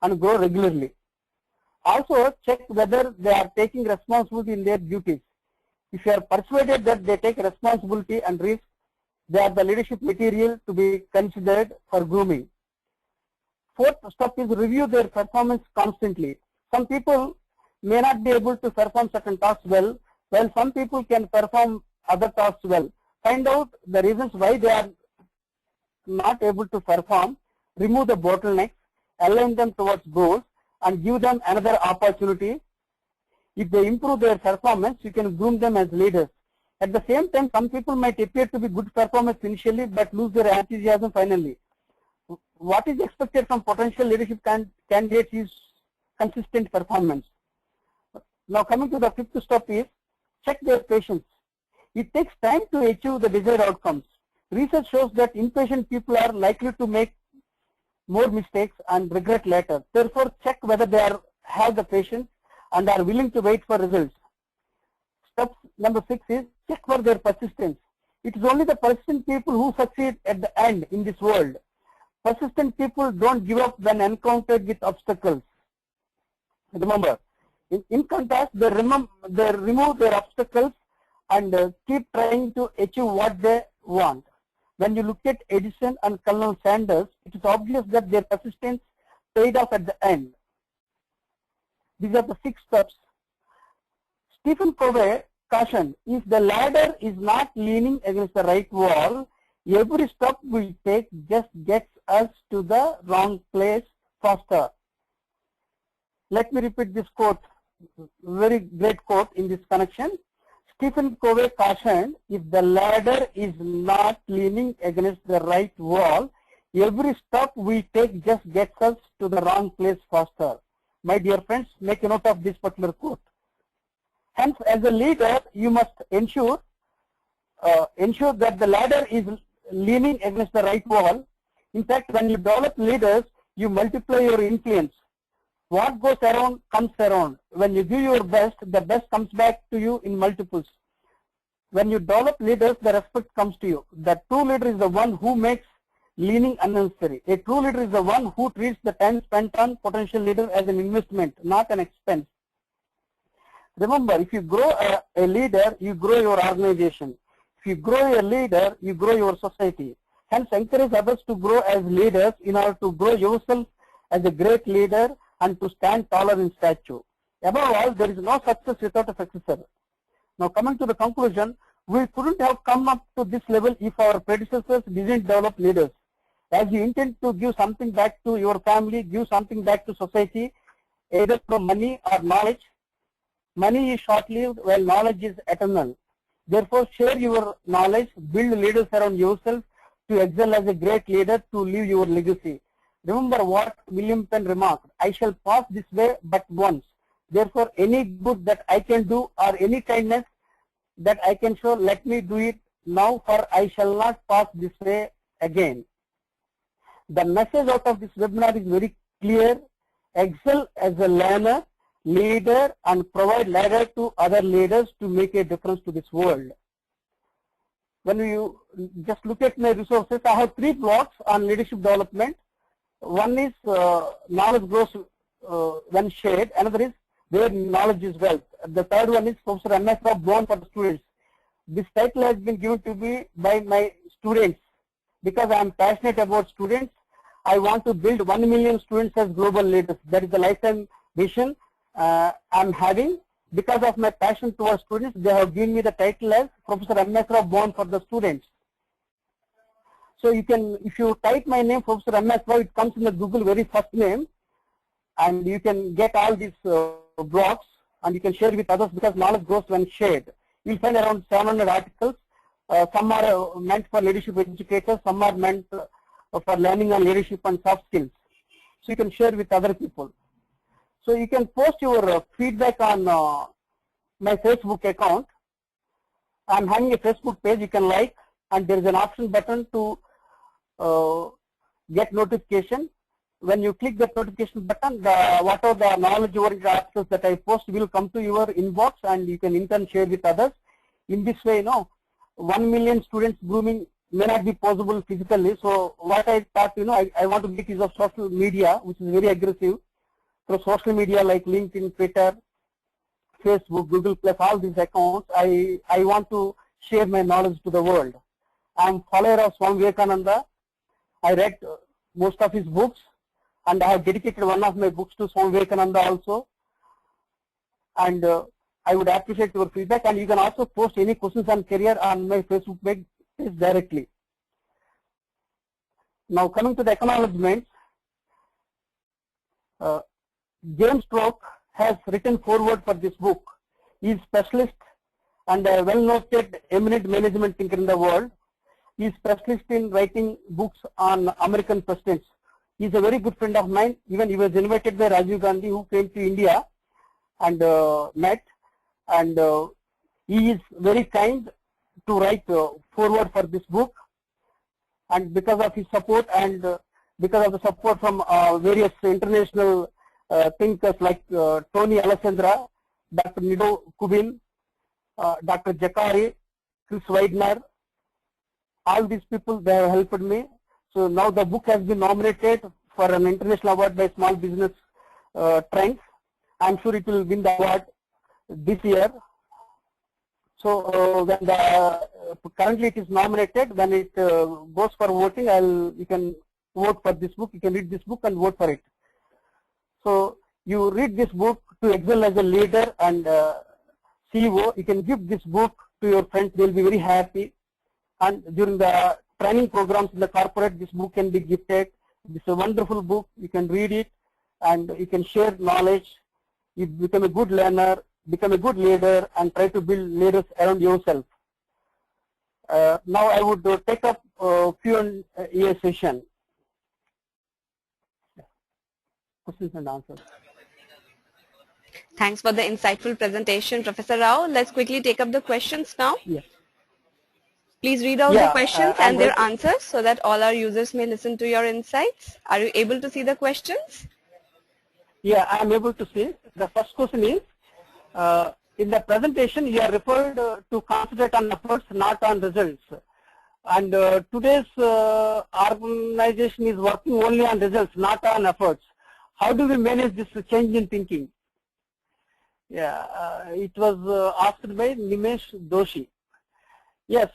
and grow regularly. Also, check whether they are taking responsibility in their duties. If you are persuaded that they take responsibility and risk, they are the leadership material to be considered for grooming. Fourth step is review their performance constantly. Some people may not be able to perform certain tasks well, while some people can perform other tasks well. Find out the reasons why they are not able to perform, remove the bottlenecks, align them towards goals, and give them another opportunity. If they improve their performance, you can groom them as leaders. At the same time, some people might appear to be good performers initially but lose their enthusiasm finally. What is expected from potential leadership candidates is consistent performance. Now coming to the fifth step is check their patience. It takes time to achieve the desired outcomes. Research shows that impatient people are likely to make more mistakes and regret later. Therefore, check whether they have the patience and are willing to wait for results. Step number 6 is check for their persistence. It is only the persistent people who succeed at the end in this world. Persistent people don't give up when encountered with obstacles. Remember, in contrast, they remove their obstacles and keep trying to achieve what they want. When you look at Edison and Colonel Sanders, it is obvious that their persistence paid off at the end. These are the 6 steps. Stephen Covey cautioned, if the ladder is not leaning against the right wall, every step we take just gets us to the wrong place faster. Let me repeat this quote, very great quote in this connection. Stephen Covey cautioned, if the ladder is not leaning against the right wall, every step we take just gets us to the wrong place faster. My dear friends, make a note of this particular quote. Hence, as a leader, you must ensure that the ladder is leaning against the right wall. In fact, when you develop leaders, you multiply your influence. What goes around comes around. When you give your best, the best comes back to you in multiples. When you develop leaders, the respect comes to you. The true leader is the one who makes leaning unnecessary. A true leader is the one who treats the time spent on potential leader as an investment, not an expense. Remember, if you grow a leader, you grow your organization. If you grow a leader, you grow your society. Hence, encourage others to grow as leaders in order to grow yourself as a great leader and to stand taller in stature. Above all, there is no success without a successor. Now, coming to the conclusion, we couldn't have come up to this level if our predecessors didn't develop leaders. As you intend to give something back to your family, give something back to society, either from money or knowledge. Money is short-lived while knowledge is eternal. Therefore, share your knowledge, build leaders around yourself to excel as a great leader to leave your legacy. Remember what William Penn remarked, I shall pass this way but once. Therefore, any good that I can do or any kindness that I can show, let me do it now, for I shall not pass this way again. The message out of this webinar is very clear. Excel as a learner, leader, and provide ladder to other leaders to make a difference to this world. When you just look at my resources, I have 3 blocks on leadership development. One is knowledge grows when shared. Another is where knowledge is wealth. The third one is Professor M.S. Born for the students. This title has been given to me by my students because I am passionate about students. I want to build 1 million students as global leaders. That is the lifetime vision I am having. Because of my passion towards students, they have given me the title as Professor M.S. Born for the students. So you can, if you type my name, Professor M.S. it comes in the Google very first name, and you can get all these blogs, and you can share with others because knowledge grows when shared. You'll find around 700 articles. Some are meant for leadership educators, some are meant for learning on leadership and soft skills. so you can share with other people. So you can post your feedback on my Facebook account. I'm having a Facebook page, you can like, and there is an option button to get notification. When you click that notification button, whatever the knowledge-oriented articles that I post will come to your inbox, and you can in turn share with others. In this way, 1 million students grooming may not be possible physically. So what I thought, I want to make use of social media, which is very aggressive. So social media like LinkedIn, Twitter, Facebook, Google+, all these accounts, I want to share my knowledge to the world. I'm follower of Swami Vivekananda. I read most of his books, and I have dedicated one of my books to Swami Vivekananda also. And I would appreciate your feedback, and you can also post any questions on career on my Facebook page directly. Now coming to the acknowledgements, James Stroke has written foreword for this book. He is specialist and a well-noted eminent management thinker in the world. He is specialist in writing books on American presidents. He is a very good friend of mine. Even he was invited by Rajiv Gandhi, who came to India and met. And he is very kind to write foreword for this book. And because of his support and because of the support from various international thinkers like Tony Alessandra, Dr. Nido Kubin, Dr. Jakari, Chris Widener, all these people, they have helped me. So now the book has been nominated for an international award by Small Business Trends. I'm sure it will win the award this year. So when currently it is nominated, when it goes for voting, you can vote for this book. You can read this book and vote for it. So you read this book to excel as a leader and CEO. You can give this book to your friends. They will be very happy. And during the training programs in the corporate, this book can be gifted. This is a wonderful book. You can read it and you can share knowledge. You become a good learner, become a good leader, and try to build leaders around yourself. Now I would take up a Q&A session. Questions and answers. Thanks for the insightful presentation, Professor Rao. Let's quickly take up the questions now. Yes. Please read out the questions and their answers so that all our users may listen to your insights. Are you able to see the questions? Yeah, I am able to see. The first question is, in the presentation you are referred to concentrate on efforts, not on results. And today's organization is working only on results, not on efforts. How do we manage this change in thinking? Yeah, it was asked by Nimesh Doshi. Yes,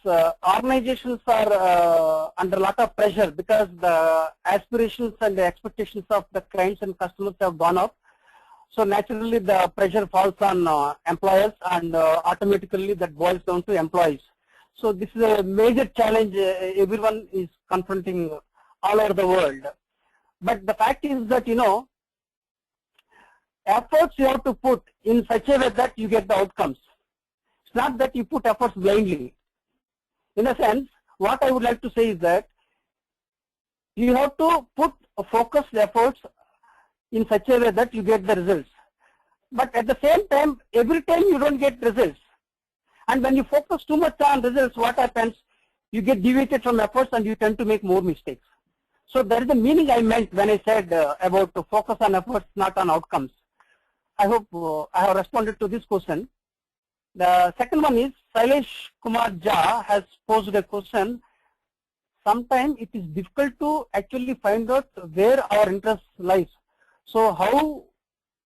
organizations are under a lot of pressure because the aspirations and the expectations of the clients and customers have gone up. So naturally the pressure falls on employers, and automatically that boils down to employees. So this is a major challenge everyone is confronting all over the world. But the fact is that, efforts you have to put in such a way that you get the outcomes. It's not that you put efforts blindly. In a sense, what I would like to say is that you have to put focused efforts in such a way that you get the results. But at the same time, every time you don't get results. And when you focus too much on results, what happens? You get deviated from efforts and you tend to make more mistakes. So that is the meaning I meant when I said about to focus on efforts, not on outcomes. I hope I have responded to this question. The second one is Sailesh Kumar Jha has posed a question. Sometimes it is difficult to actually find out where our interest lies. So how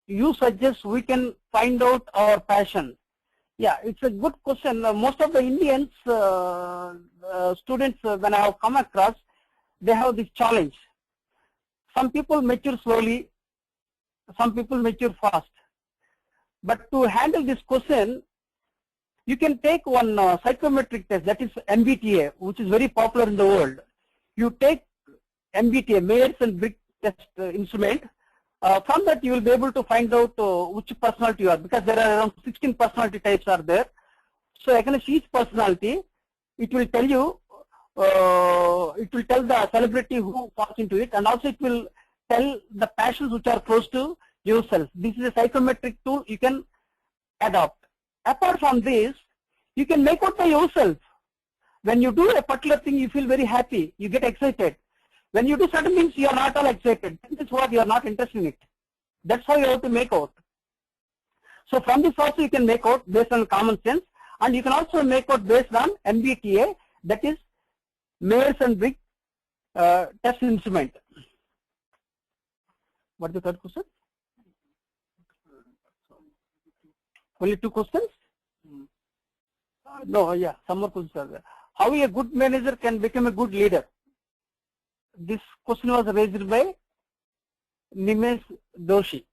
you suggest we can find out our passion? Yeah, it's a good question. Most of the Indians students, when I have come across, they have this challenge. Some people mature slowly, some people mature fast. But to handle this question, you can take one psychometric test, that is MBTI, which is very popular in the world. You take MBTI, Myers-Briggs test instrument. From that you will be able to find out which personality you are, because there are around 16 personality types are there. So against each personality, it will tell you, it will tell the celebrity who falls into it, and also it will tell the passions which are close to yourself. This is a psychometric tool you can adopt. Apart from this, you can make out by yourself. When you do a particular thing, you feel very happy, you get excited. When you do certain things, you are not all excited. This is what you are not interested in it. That's how you have to make out. So from this also you can make out based on common sense, and you can also make out based on MBTA, that is Myers-Briggs test instrument. What is the third question? Only 2 questions? No, yeah, some more questions are there. How a good manager can become a good leader? This question was raised by Nimesh Doshi.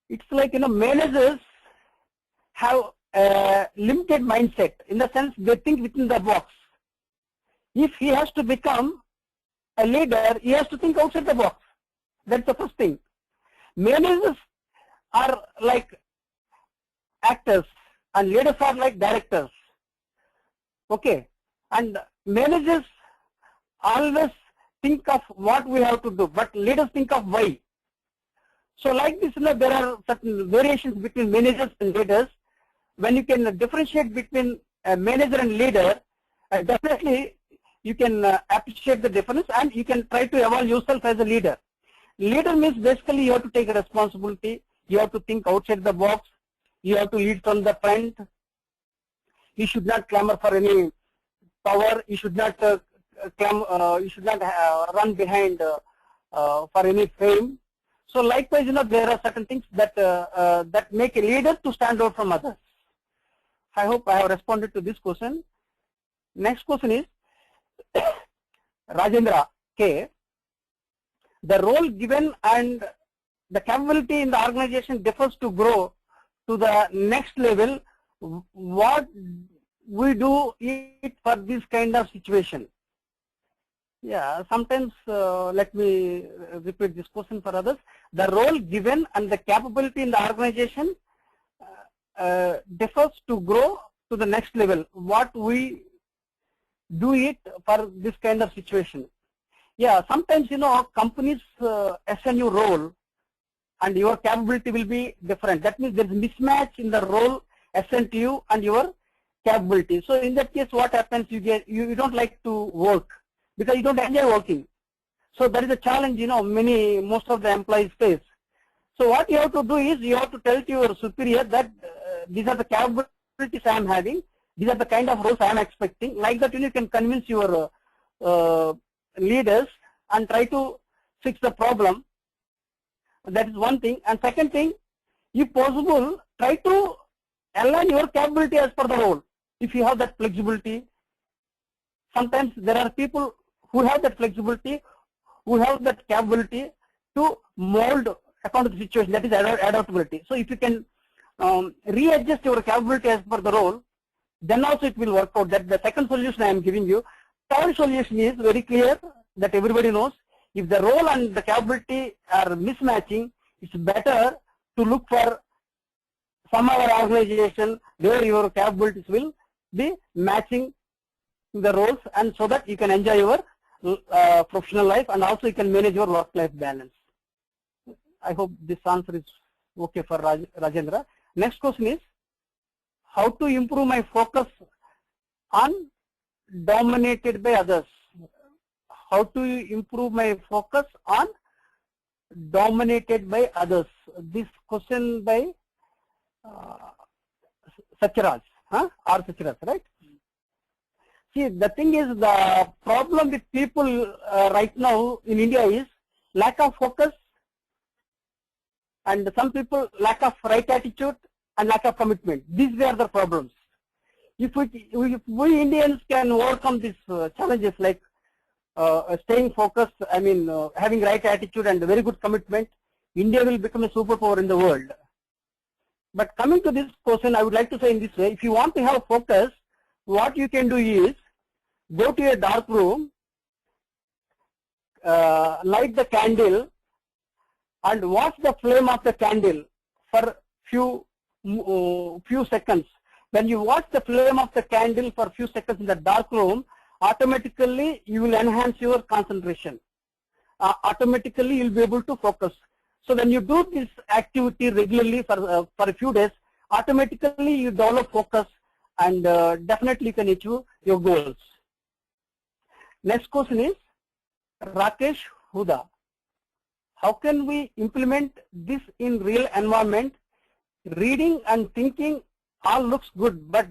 It's like, managers have a limited mindset, in the sense they think within the box. If he has to become a leader, he has to think outside the box. That's the first thing. Managers are like actors and leaders are like directors. Okay, and managers always think of what we have to do, but leaders think of why. So like this, there are certain variations between managers and leaders. When you can differentiate between a manager and leader, definitely you can appreciate the difference, and you can try to evolve yourself as a leader. Leader means basically you have to take a responsibility, you have to think outside the box, you have to lead from the front. You should not clamor for any power, you should not run behind for any fame. So likewise, there are certain things that that make a leader to stand out from others. I hope I have responded to this question. Next question is Rajendra K. The role given and the capability in the organization differs to grow to the next level. What we do it for this kind of situation? Yeah, sometimes let me repeat this question for others. The role given and the capability in the organization differs to grow to the next level. What we do it for this kind of situation? Yeah, sometimes companies assign you role and your capability will be different. That means there is a mismatch in the role assigned to you and your capability. So in that case, what happens? You don't like to work because you don't enjoy working. So that is a challenge, most of the employees face. So what you have to do is you have to tell to your superior that these are the capabilities I am having, these are the kind of roles I am expecting. Like that, you can convince your leaders and try to fix the problem. That is one thing. And second thing, if possible, try to align your capability as per the role. If you have that flexibility, sometimes there are people who have that flexibility, who have that capability to mold according to the situation. That is adaptability. So if you can readjust your capability as per the role, then also it will work out. That's the second solution I am giving you. Third solution is very clear that everybody knows. If the role and the capability are mismatching, it's better to look for some other organization where your capabilities will be matching the roles, and so that you can enjoy your professional life and also you can manage your work-life balance. I hope this answer is okay for Rajendra. Next question is, how to improve my focus on dominated by others? How to improve my focus on dominated by others? This question by Sacharaj, or Sacharaj, right? See, the thing is, the problem with people right now in India is lack of focus, and some people lack of right attitude and lack of commitment. These are the problems. If we Indians can overcome these challenges like staying focused, having right attitude and very good commitment, India will become a superpower in the world. But coming to this question, I would like to say in this way, if you want to have focus, what you can do is go to a dark room, light the candle and watch the flame of the candle for few seconds. When you watch the flame of the candle for few seconds in the dark room, automatically you will enhance your concentration. automatically you'll be able to focus. So when you do this activity regularly for a few days, automatically you develop focus and definitely you can achieve your goals. Next question is Rakesh Huda. How can we implement this in real environment? Reading and thinking all looks good, but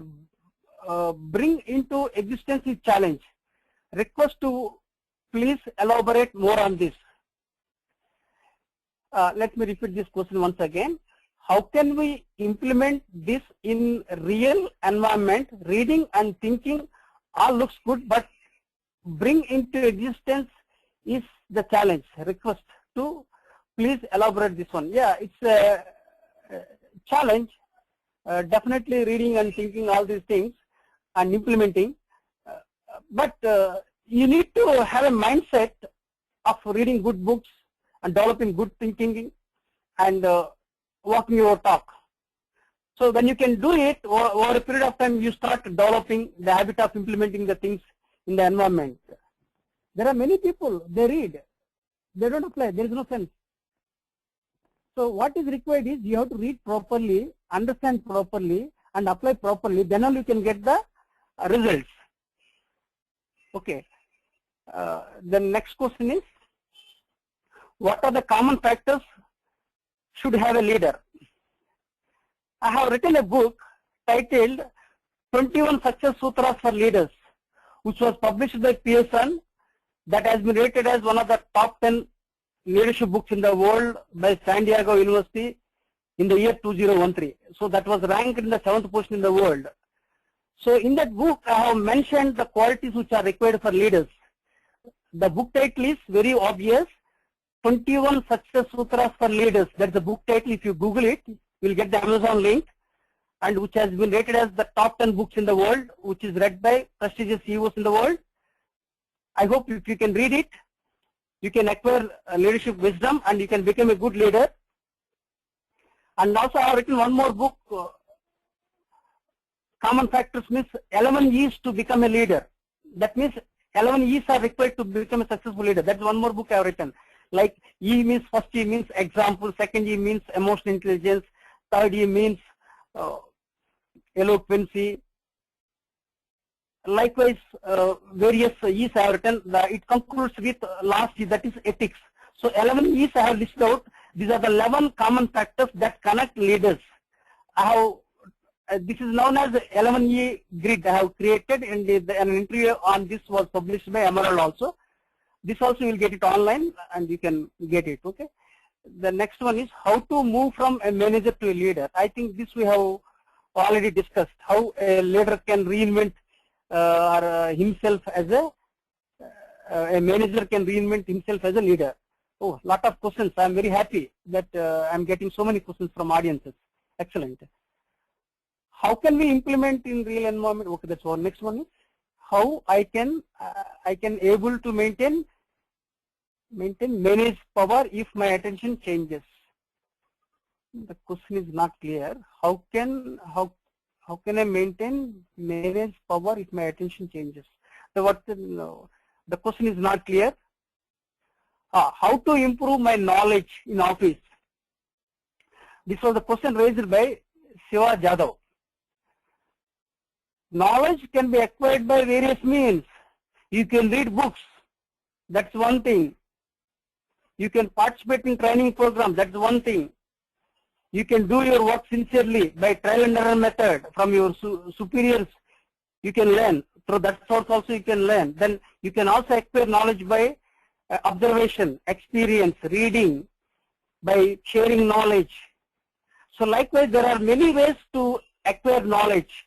bring into existence is challenge. Request to please elaborate more on this. Let me repeat this question once again. How can we implement this in real environment? Reading and thinking all looks good, but bring into existence is the challenge. Request to please elaborate this one. Yeah, it's a challenge. Definitely reading and thinking all these things and implementing. But you need to have a mindset of reading good books and developing good thinking and walking your talk. So when you can do it over a period of time, you start developing the habit of implementing the things in the environment. There are many people, they read, they don't apply, there is no sense. So what is required is you have to read properly, understand properly and apply properly, then only you can get the results. Okay. The next question is, what are the common factors should have a leader? I have written a book titled 21 Success Sutras for Leaders, which was published by Pearson, that has been rated as one of the top 10 leadership books in the world by San Diego University in the year 2013. So that was ranked in the 7th position in the world. So in that book, I have mentioned the qualities which are required for leaders. The book title is very obvious, 21 Success Sutras for Leaders. That's the book title. If you Google it, you'll get the Amazon link, and which has been rated as the top 10 books in the world, which is read by prestigious CEOs in the world. I hope if you can read it, you can acquire leadership wisdom and you can become a good leader. And also I have written one more book, Common Factors means 11 E's to become a leader. That means 11 E's are required to become a successful leader. That's one more book I have written. Like E means, first E means example, second E means emotional intelligence, third E means eloquency. Likewise, various E's I have written. It concludes with last E, that is ethics. So 11 E's I have listed out. These are the 11 common factors that connect leaders. I have, this is known as the 11E grid I have created, and an interview on this was published by Emerald also. This also you will get it online and you can get it. Okay. The next one is how to move from a manager to a leader. I think this we have already discussed, how a leader can reinvent himself as a manager can reinvent himself as a leader. Oh, lot of questions. I am very happy that I am getting so many questions from audiences. Excellent. How can we implement in real environment? Okay, that's one. Next one is how I can able to maintain manage power if my attention changes. The question is not clear. How can I manage power if my attention changes? The question is not clear. How to improve my knowledge in office? This was the question raised by Shiva Jadhav. Knowledge can be acquired by various means. You can read books, that's one thing. You can participate in training programs, that's one thing. You can do your work sincerely by trial and error method from your superiors. You can learn through that source also. You can learn. Then you can also acquire knowledge by observation, experience, reading, by sharing knowledge. So likewise, there are many ways to acquire knowledge.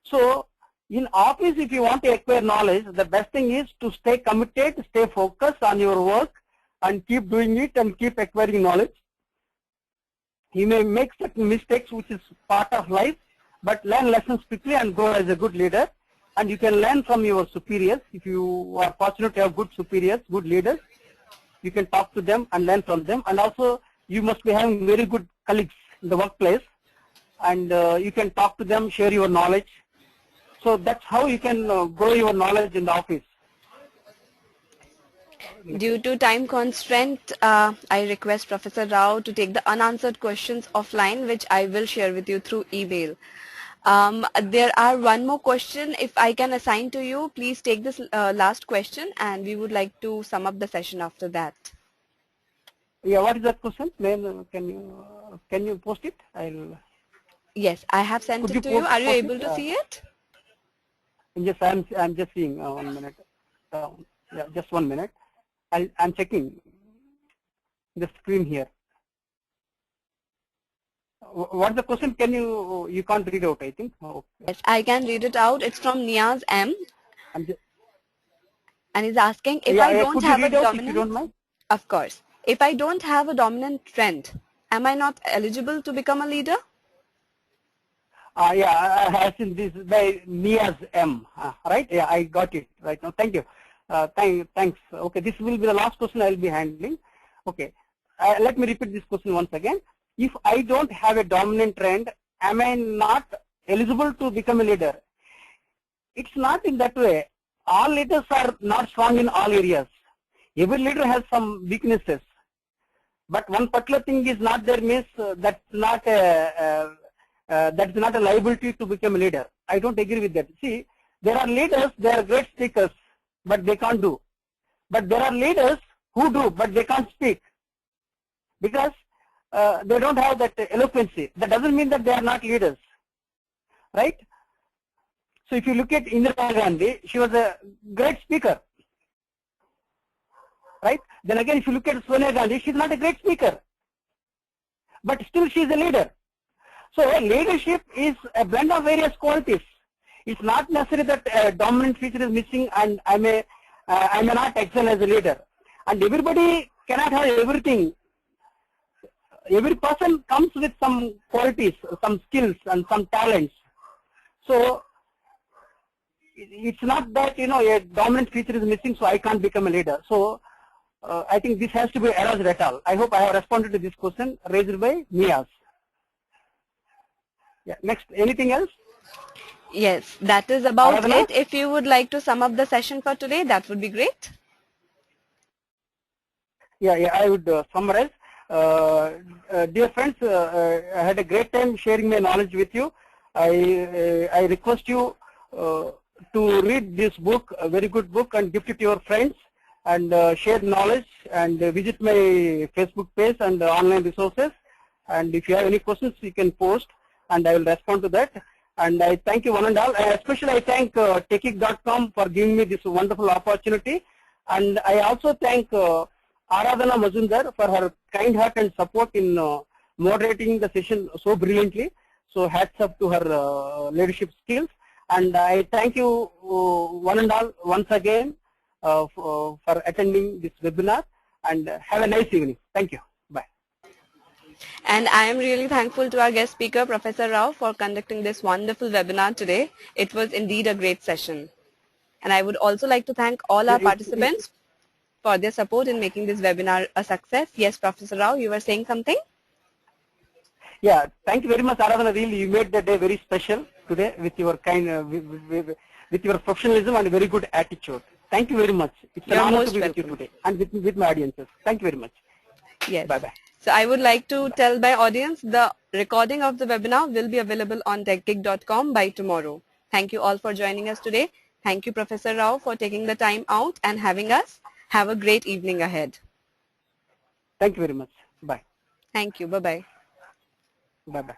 So in office, if you want to acquire knowledge, the best thing is to stay committed, stay focused on your work and keep doing it and keep acquiring knowledge. You may make certain mistakes, which is part of life, but learn lessons quickly and grow as a good leader. And you can learn from your superiors. If you are fortunate to have good superiors, good leaders, you can talk to them and learn from them. And also you must be having very good colleagues in the workplace, and you can talk to them, share your knowledge. So that's how you can grow your knowledge in the office. Due to time constraint, I request Professor Rao to take the unanswered questions offline, which I will share with you through email. There are one more question. If I can assign to you, please take this last question, and we would like to sum up the session after that. Yeah, what is that question? Ma'am, can you post it? Yes, I have sent it to you. Are you able to see it? Yes, I'm just seeing. 1 minute. Yeah, just 1 minute. I'm checking the screen here. What's the question? You can't read out, I think. Oh, okay. Yes, I can read it out. It's from Niaz M. And he's asking if I don't have a dominant. If you don't mind? Of course. If I don't have a dominant trend, am I not eligible to become a leader? Yeah, I have seen this by Niaz M. Right? Yeah, I got it right now. Thank you. Thanks. Okay, this will be the last question I will be handling. Okay, let me repeat this question once again. If I don't have a dominant trend, am I not eligible to become a leader? It's not in that way. All leaders are not strong in all areas. Every leader has some weaknesses. But one particular thing is not there means that's not a liability to become a leader. I don't agree with that. See, there are leaders, they are great speakers, but they can't do. But there are leaders who do, but they can't speak. Because they don't have that eloquency. That doesn't mean that they are not leaders, right? So if you look at Indira Gandhi, she was a great speaker, right? Then again, if you look at Sonia Gandhi, she's not a great speaker, but still she is a leader. So leadership is a blend of various qualities. It's not necessary that a dominant feature is missing and I may not excel as a leader. And everybody cannot have everything. Every person comes with some qualities, some skills and some talents. So it's not that, a dominant feature is missing, so I can't become a leader. So I think this has to be erased at all. I hope I have responded to this question raised by Niaz. Yeah, next, anything else? Yes, that is about it. If you would like to sum up the session for today, that would be great. Yeah, I would summarize. Dear friends, I had a great time sharing my knowledge with you. I request you to read this book, a very good book, and gift it to your friends and share knowledge and visit my Facebook page and online resources. And if you have any questions, you can post and I will respond to that. And I thank you one and all. Especially I thank TechGig.com for giving me this wonderful opportunity. And I also thank Aradhana Mazumdar for her kind heart and support in moderating the session so brilliantly. So hats up to her leadership skills. And I thank you one and all once again for attending this webinar. And have a nice evening. Thank you. Bye. And I am really thankful to our guest speaker, Professor Rao, for conducting this wonderful webinar today. It was indeed a great session. And I would also like to thank all our participants for their support in making this webinar a success. Yes, Professor Rao, you were saying something? Yeah, thank you very much, Aradhana. Really, you made the day very special today with your with your professionalism and very good attitude. Thank you very much. It's an honor to be with you today and with my audiences. Thank you very much. Yes. Bye-bye. So I would like to tell my audience the recording of the webinar will be available on TechGig.com by tomorrow. Thank you all for joining us today. Thank you, Professor Rao, for taking the time out and having us. Have a great evening ahead. Thank you very much. Bye. Thank you. Bye-bye. Bye-bye.